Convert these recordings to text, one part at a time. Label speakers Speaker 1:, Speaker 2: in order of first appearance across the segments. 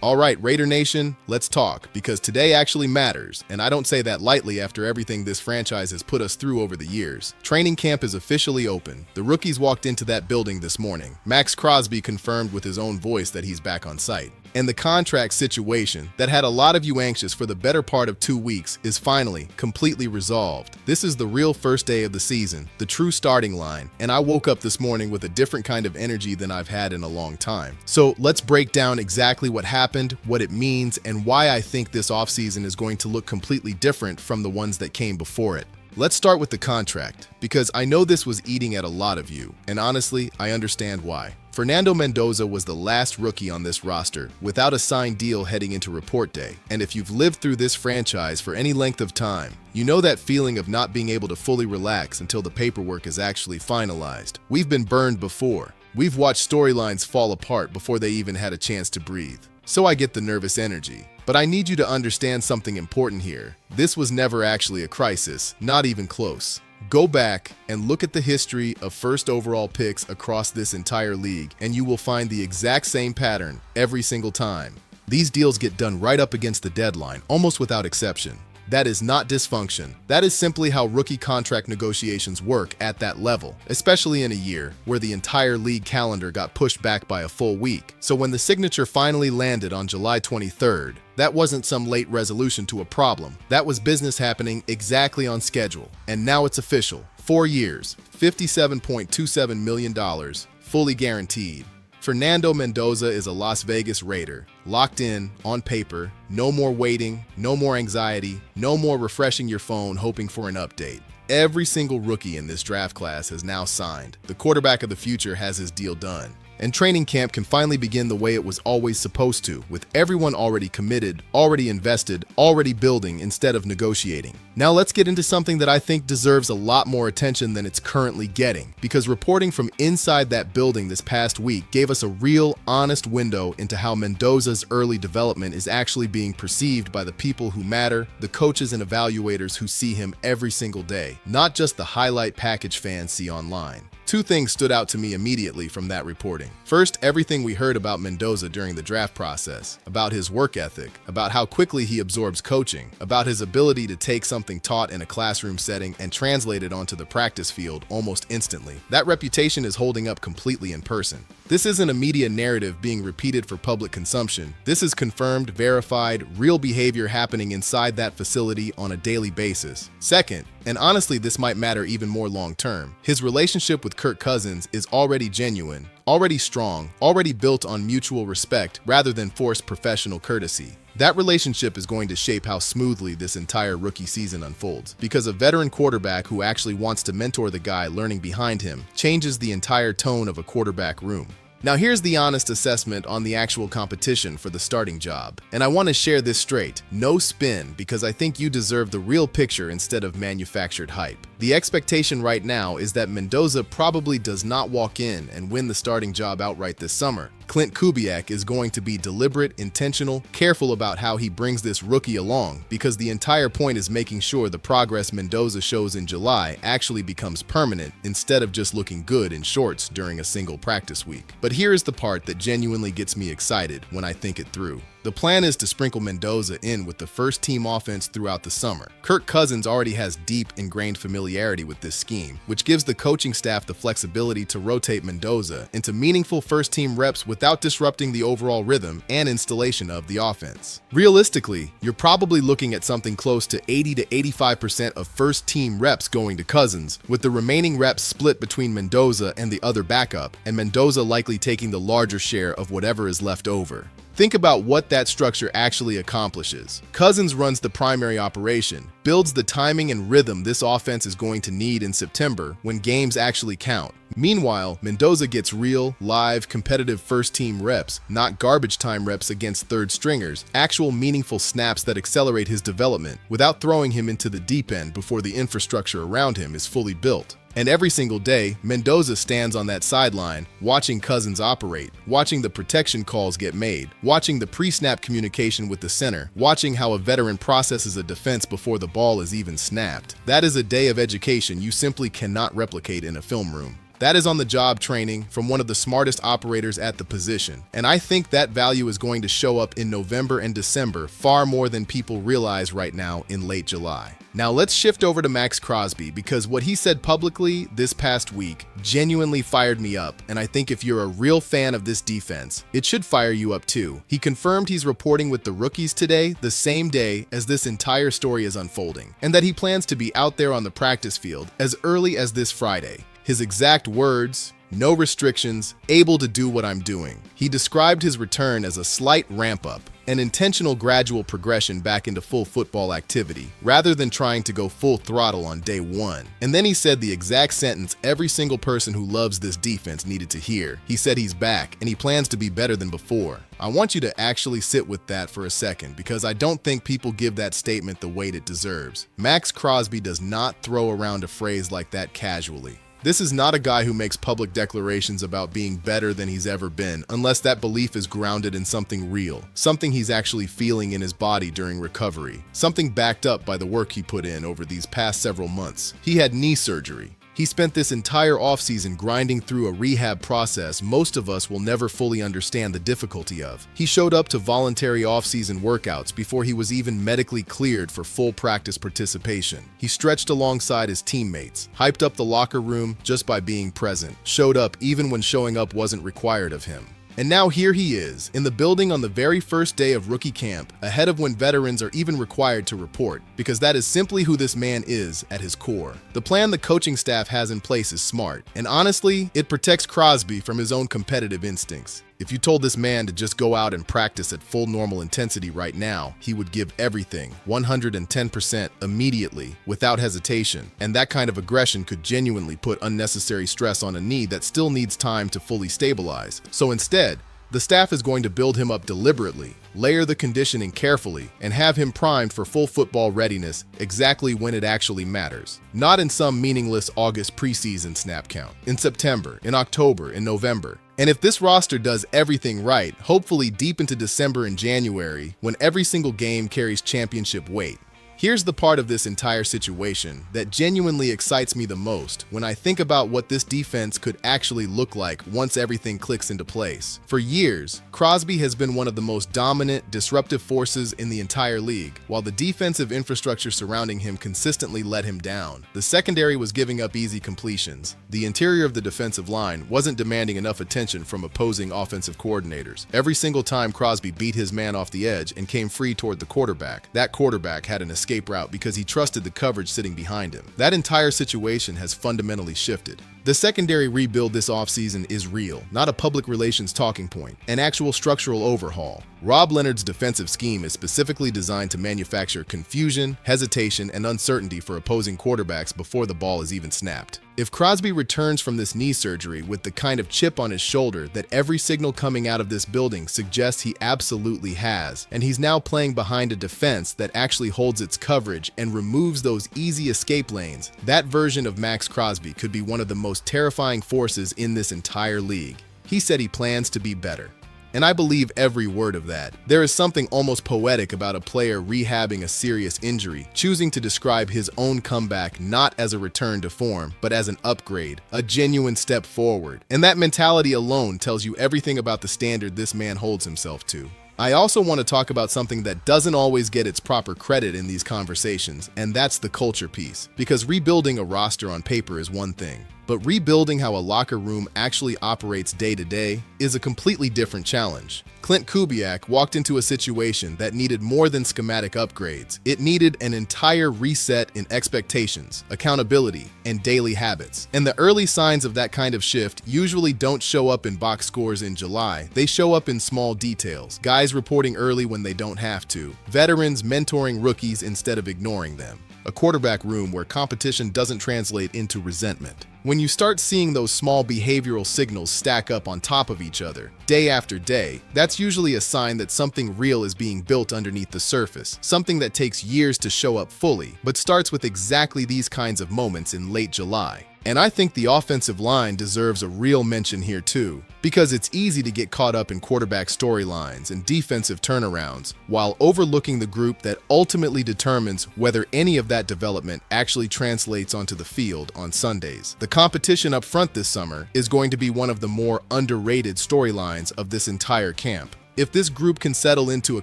Speaker 1: All right, Raider Nation, let's talk, because today actually matters, and I don't say that lightly after everything this franchise has put us through over the years. Training camp is officially open. The rookies walked into that building this morning. Maxx Crosby confirmed with his own voice that he's back on site. And the contract situation that had a lot of you anxious for the better part of 2 weeks is finally completely resolved. This is the real first day of the season, the true starting line, and I woke up this morning with a different kind of energy than I've had in a long time. So let's break down exactly what happened, what it means, and why I think this offseason is going to look completely different from the ones that came before it. Let's start with the contract, because I know this was eating at a lot of you, and honestly, I understand why. Fernando Mendoza was the last rookie on this roster without a signed deal heading into report day. And if you've lived through this franchise for any length of time, you know that feeling of not being able to fully relax until the paperwork is actually finalized. We've been burned before. We've watched storylines fall apart before they even had a chance to breathe. So I get the nervous energy. But I need you to understand something important here. This was never actually a crisis, not even close. Go back and look at the history of first overall picks across this entire league, and you will find the exact same pattern every single time. These deals get done right up against the deadline, almost without exception. That is not dysfunction. That is simply how rookie contract negotiations work at that level, especially in a year where the entire league calendar got pushed back by a full week. So when the signature finally landed on July 23rd, that wasn't some late resolution to a problem. That was business happening exactly on schedule. And now it's official. 4 years, $57.27 million, fully guaranteed. Fernando Mendoza is a Las Vegas Raider, locked in, on paper, no more waiting, no more anxiety, no more refreshing your phone hoping for an update. Every single rookie in this draft class has now signed. The quarterback of the future has his deal done. And training camp can finally begin the way it was always supposed to, with everyone already committed, already invested, already building instead of negotiating. Now let's get into something that I think deserves a lot more attention than it's currently getting, because reporting from inside that building this past week gave us a real, honest window into how Mendoza's early development is actually being perceived by the people who matter, the coaches and evaluators who see him every single day, not just the highlight package fans see online. 2 things stood out to me immediately from that reporting. First, everything we heard about Mendoza during the draft process, about his work ethic, about how quickly he absorbs coaching, about his ability to take something taught in a classroom setting and translate it onto the practice field almost instantly. That reputation is holding up completely in person. This isn't a media narrative being repeated for public consumption. This is confirmed, verified, real behavior happening inside that facility on a daily basis. Second, and honestly this might matter even more long term, his relationship with Kirk Cousins is already genuine, already strong, already built on mutual respect rather than forced professional courtesy. That relationship is going to shape how smoothly this entire rookie season unfolds, because a veteran quarterback who actually wants to mentor the guy learning behind him changes the entire tone of a quarterback room. Now here's the honest assessment on the actual competition for the starting job. And I want to share this straight. No spin, because I think you deserve the real picture instead of manufactured hype. The expectation right now is that Mendoza probably does not walk in and win the starting job outright this summer. Clint Kubiak is going to be deliberate, intentional, careful about how he brings this rookie along, because the entire point is making sure the progress Mendoza shows in July actually becomes permanent instead of just looking good in shorts during a single practice week. But here is the part that genuinely gets me excited when I think it through. The plan is to sprinkle Mendoza in with the first team offense throughout the summer. Kirk Cousins already has deep, ingrained familiarity with this scheme, which gives the coaching staff the flexibility to rotate Mendoza into meaningful first team reps without disrupting the overall rhythm and installation of the offense. Realistically, you're probably looking at something close to 80 to 85% of first team reps going to Cousins, with the remaining reps split between Mendoza and the other backup, and Mendoza likely taking the larger share of whatever is left over. Think about what that structure actually accomplishes. Cousins runs the primary operation, builds the timing and rhythm this offense is going to need in September when games actually count. Meanwhile, Mendoza gets real, live, competitive first-team reps, not garbage time reps against third stringers, actual meaningful snaps that accelerate his development without throwing him into the deep end before the infrastructure around him is fully built. And every single day, Mendoza stands on that sideline, watching Cousins operate, watching the protection calls get made, watching the pre-snap communication with the center, watching how a veteran processes a defense before the ball is even snapped. That is a day of education you simply cannot replicate in a film room. That is on-the-job training from one of the smartest operators at the position. And I think that value is going to show up in November and December far more than people realize right now in late July. Now let's shift over to Maxx Crosby, because what he said publicly this past week genuinely fired me up, and I think if you're a real fan of this defense, it should fire you up too. He confirmed he's reporting with the rookies today, the same day as this entire story is unfolding, and that he plans to be out there on the practice field as early as this Friday. His exact words: "No restrictions, able to do what I'm doing." He described his return as a slight ramp-up, an intentional gradual progression back into full football activity, rather than trying to go full throttle on day one. And then he said the exact sentence every single person who loves this defense needed to hear. He said he's back, and he plans to be better than before. I want you to actually sit with that for a second, because I don't think people give that statement the weight it deserves. Maxx Crosby does not throw around a phrase like that casually. This is not a guy who makes public declarations about being better than he's ever been, unless that belief is grounded in something real, something he's actually feeling in his body during recovery, something backed up by the work he put in over these past several months. He had knee surgery. He spent this entire offseason grinding through a rehab process most of us will never fully understand the difficulty of. He showed up to voluntary offseason workouts before he was even medically cleared for full practice participation. He stretched alongside his teammates, hyped up the locker room just by being present, showed up even when showing up wasn't required of him. And now here he is, in the building on the very first day of rookie camp, ahead of when veterans are even required to report, because that is simply who this man is at his core. The plan the coaching staff has in place is smart, and honestly, it protects Crosby from his own competitive instincts. If you told this man to just go out and practice at full normal intensity right now, he would give everything, 110% immediately, without hesitation. And that kind of aggression could genuinely put unnecessary stress on a knee that still needs time to fully stabilize. So instead, the staff is going to build him up deliberately, layer the conditioning carefully, and have him primed for full football readiness exactly when it actually matters. Not in some meaningless August preseason snap count. In September, in October, in November. And if this roster does everything right, hopefully deep into December and January, when every single game carries championship weight. Here's the part of this entire situation that genuinely excites me the most when I think about what this defense could actually look like once everything clicks into place. For years, Crosby has been one of the most dominant, disruptive forces in the entire league, while the defensive infrastructure surrounding him consistently let him down. The secondary was giving up easy completions. The interior of the defensive line wasn't demanding enough attention from opposing offensive coordinators. Every single time Crosby beat his man off the edge and came free toward the quarterback, that quarterback had an escape route because he trusted the coverage sitting behind him. That entire situation has fundamentally shifted. The secondary rebuild this offseason is real, not a public relations talking point, an actual structural overhaul. Rob Leonard's defensive scheme is specifically designed to manufacture confusion, hesitation, and uncertainty for opposing quarterbacks before the ball is even snapped. If Crosby returns from this knee surgery with the kind of chip on his shoulder that every signal coming out of this building suggests he absolutely has, and he's now playing behind a defense that actually holds its coverage and removes those easy escape lanes, that version of Maxx Crosby could be one of the most terrifying forces in this entire league. He said he plans to be better. And I believe every word of that. There is something almost poetic about a player rehabbing a serious injury, choosing to describe his own comeback not as a return to form, but as an upgrade, a genuine step forward. And that mentality alone tells you everything about the standard this man holds himself to. I also want to talk about something that doesn't always get its proper credit in these conversations, and that's the culture piece. Because rebuilding a roster on paper is one thing, but rebuilding how a locker room actually operates day to day is a completely different challenge. Clint Kubiak walked into a situation that needed more than schematic upgrades. It needed an entire reset in expectations, accountability, and daily habits. And the early signs of that kind of shift usually don't show up in box scores in July. They show up in small details. Guys reporting early when they don't have to. Veterans mentoring rookies instead of ignoring them. A quarterback room where competition doesn't translate into resentment. When you start seeing those small behavioral signals stack up on top of each other, day after day, that's usually a sign that something real is being built underneath the surface, something that takes years to show up fully, but starts with exactly these kinds of moments in late July. And I think the offensive line deserves a real mention here too, because it's easy to get caught up in quarterback storylines and defensive turnarounds while overlooking the group that ultimately determines whether any of that development actually translates onto the field on Sundays. The competition up front this summer is going to be one of the more underrated storylines of this entire camp. If this group can settle into a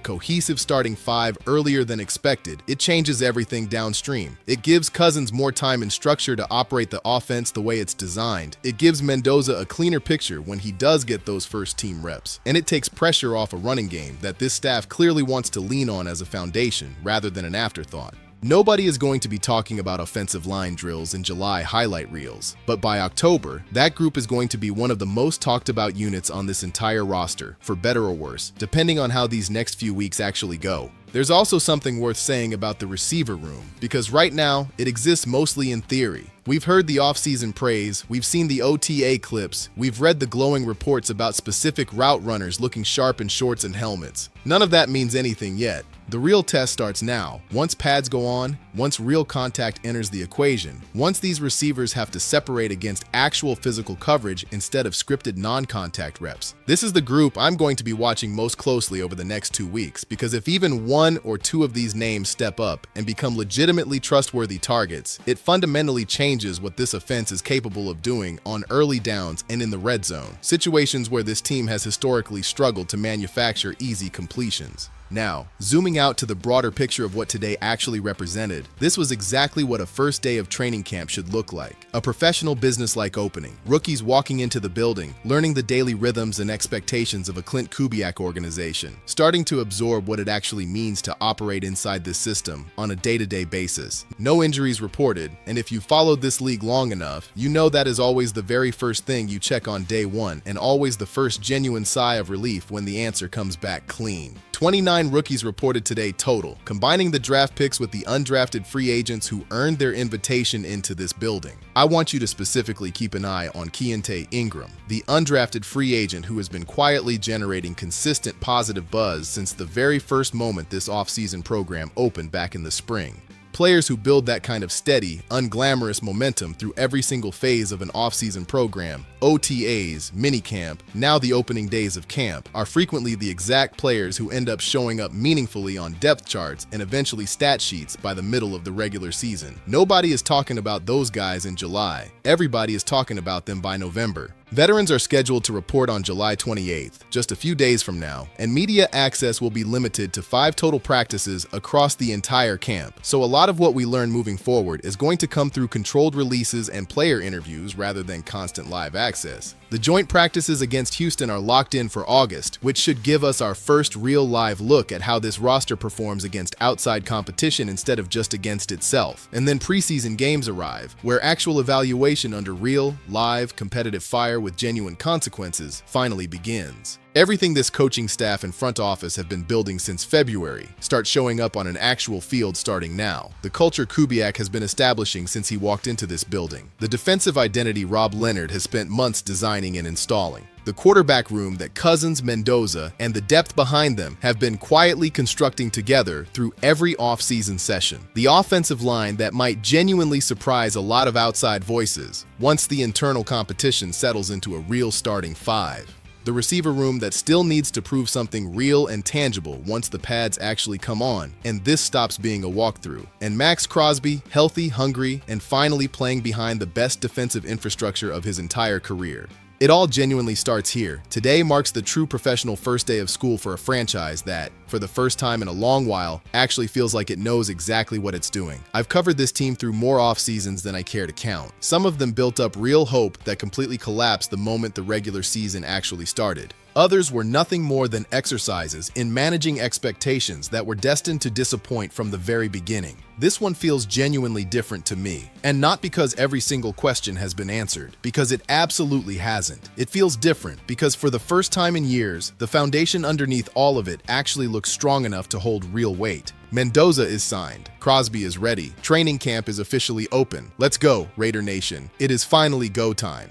Speaker 1: cohesive starting five earlier than expected, it changes everything downstream. It gives Cousins more time and structure to operate the offense the way it's designed. It gives Mendoza a cleaner picture when he does get those first team reps. And it takes pressure off a running game that this staff clearly wants to lean on as a foundation rather than an afterthought. Nobody is going to be talking about offensive line drills in July highlight reels, but by October, that group is going to be one of the most talked about units on this entire roster, for better or worse, depending on how these next few weeks actually go. There's also something worth saying about the receiver room, because right now, it exists mostly in theory. We've heard the offseason praise, we've seen the OTA clips, we've read the glowing reports about specific route runners looking sharp in shorts and helmets. None of that means anything yet. The real test starts now. Once pads go on, once real contact enters the equation, once these receivers have to separate against actual physical coverage instead of scripted non-contact reps. This is the group I'm going to be watching most closely over the next 2 weeks, because if even one or two of these names step up and become legitimately trustworthy targets, it fundamentally changes what this offense is capable of doing on early downs and in the red zone, situations where this team has historically struggled to manufacture easy completions. Now, zooming out to the broader picture of what today actually represented, this was exactly what a first day of training camp should look like. A professional business-like opening, rookies walking into the building, learning the daily rhythms and expectations of a Clint Kubiak organization, starting to absorb what it actually means to operate inside this system on a day-to-day basis. No injuries reported, and if you followed this league long enough, you know that is always the very first thing you check on day one, and always the first genuine sigh of relief when the answer comes back clean. 29 rookies reported today total, combining the draft picks with the undrafted free agents who earned their invitation into this building. I want you to specifically keep an eye on Keontae Ingram, the undrafted free agent who has been quietly generating consistent positive buzz since the very first moment this offseason program opened back in the spring. Players who build that kind of steady, unglamorous momentum through every single phase of an off-season program, OTAs, minicamp, now the opening days of camp, are frequently the exact players who end up showing up meaningfully on depth charts and eventually stat sheets by the middle of the regular season. Nobody is talking about those guys in July. Everybody is talking about them by November. Veterans are scheduled to report on July 28th, just a few days from now, and media access will be limited to 5 total practices across the entire camp. So a lot of what we learn moving forward is going to come through controlled releases and player interviews rather than constant live access. The joint practices against Houston are locked in for August, which should give us our first real live look at how this roster performs against outside competition instead of just against itself. And then preseason games arrive, where actual evaluation under real, live, competitive fire with genuine consequences finally begins. Everything this coaching staff and front office have been building since February starts showing up on an actual field starting now. The culture Kubiak has been establishing since he walked into this building. The defensive identity Rob Leonard has spent months designing and installing. The quarterback room that Cousins, Mendoza, and the depth behind them have been quietly constructing together through every offseason session. The offensive line that might genuinely surprise a lot of outside voices once the internal competition settles into a real starting five. The receiver room that still needs to prove something real and tangible once the pads actually come on, and this stops being a walkthrough. And Maxx Crosby, healthy, hungry, and finally playing behind the best defensive infrastructure of his entire career. It all genuinely starts here. Today marks the true professional first day of school for a franchise that, for the first time in a long while, actually feels like it knows exactly what it's doing. I've covered this team through more off seasons than I care to count. Some of them built up real hope that completely collapsed the moment the regular season actually started. Others were nothing more than exercises in managing expectations that were destined to disappoint from the very beginning. This one feels genuinely different to me, and not because every single question has been answered, because it absolutely hasn't. It feels different because for the first time in years, the foundation underneath all of it actually looks strong enough to hold real weight. Mendoza is signed. Crosby is ready. Training camp is officially open. Let's go, Raider Nation. It is finally go time.